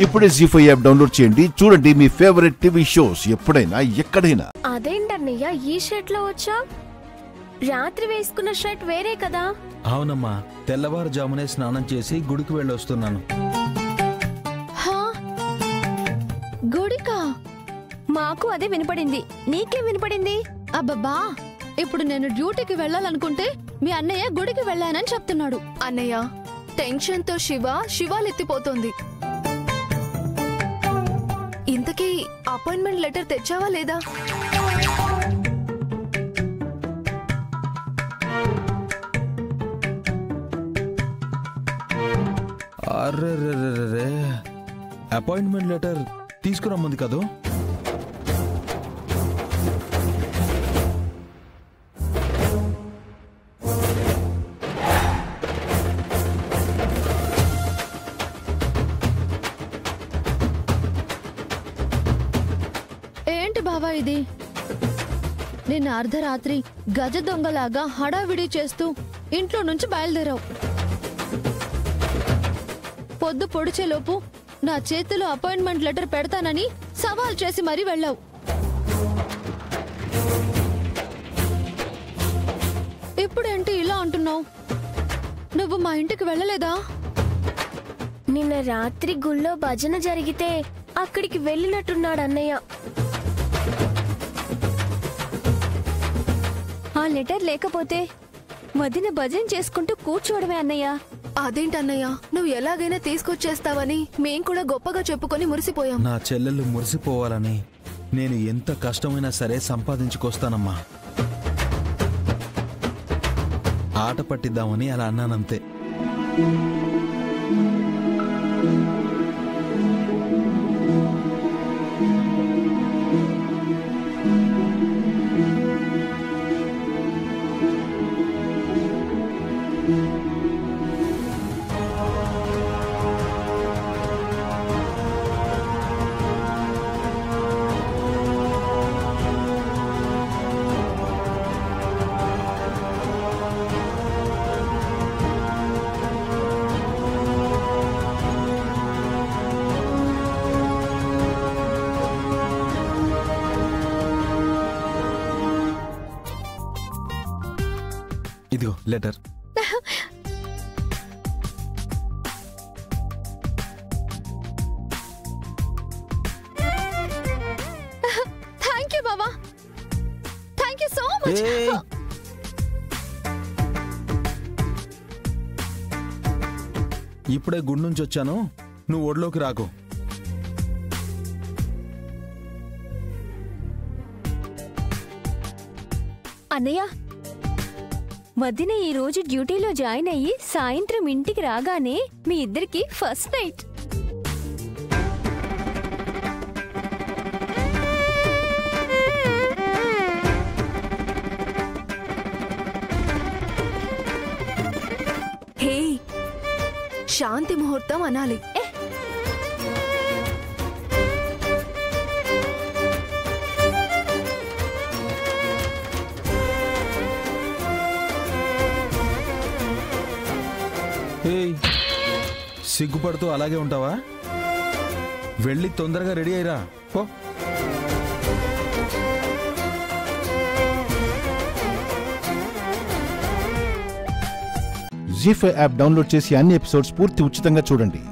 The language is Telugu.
ఇప్పుడే జీ5 యాప్ డౌన్లోడ్ చేయండి. చూడండి మీ ఫేవరెట్ టీవీ షోస్ ఎప్పుడైనా ఎక్కడైనా. అదేంటన్నయ్య ఈ షర్ట్ లో వచ్చా? రాత్రి వేసుకున్న షర్ట్ వేరే కదా? అవునమ్మా, తెల్లవారుజామునే స్నానం చేసి గుడికి వెళ్ళొస్తున్నాను. గుడికా? మాకు అదే వినపడింది. నీకేం వినపడింది? అబ్బబ్బా, ఇప్పుడు నేను డ్యూటీకి వెళ్ళాలనుకుంటే మీ అన్నయ్య గుడికి వెళ్ళానని చెప్తున్నాడు. అన్నయ్య టెన్షన్ తో శివాలెత్తిపోతోంది. ఇంతకీ అపాయింట్మెంట్ లెటర్ తెచ్చావా లేదా? అర్రే, అపాయింట్మెంట్ లెటర్ తీసుకురమ్మంది కదూ. ఏంటి బావా ఇది? నిన్న అర్ధరాత్రి గజ దొంగలాగా హడావిడి చేస్తూ ఇంట్లో నుంచి బయలుదేరావు. పొద్దు పొడిచేలోపు నా చేతిలో అపాయింట్మెంట్ లెటర్ పెడతానని సవాల్ చేసి మరీ వెళ్ళావు. ఇప్పుడేంటి ఇలా అంటున్నావు? నువ్వు మా ఇంటికి వెళ్ళలేదా? నిన్న రాత్రి గుళ్ళో భజన జరిగితే అక్కడికి వెళ్ళినట్టున్నాడు అన్నయ్య. ఆ లెటర్ లేకపోతే వదిన భజన చేసుకుంటూ కూర్చోవడమే అన్నయ్య. అదేంటన్నయ్య, నువ్వు ఎలాగైనా తీసుకొచ్చేస్తావని మేం కూడా గొప్పగా చెప్పుకొని మురిసిపోయాం. నా చెల్లెళ్ళు మురిసిపోవాలని నేను ఎంత కష్టమైనా సరే సంపాదించుకొస్తానమ్మా. ఆట పట్టిద్దామని అలా అన్నానంతే. ఇదిగో letter. Thank you Baba, thank you so much. ఇప్పుడే గుడి నుంచి వచ్చాను, నువ్వు ఒడిలోకి రాకు. అన్నయ్య, వదిన ఈ రోజు డ్యూటీలో జాయిన్ అయ్యి సాయంత్రం ఇంటికి రాగానే మీ ఇద్దరికి ఫస్ట్ నైట్. హే, శాంతి ముహూర్తం అనాలి. సిగ్గుపడుతూ అలాగే ఉంటావా? వెళ్ళి తొందరగా రెడీ అయ్యిరా. జీ5 యాప్ డౌన్లోడ్ చేసి అన్ని ఎపిసోడ్స్ పూర్తి ఉచితంగా చూడండి.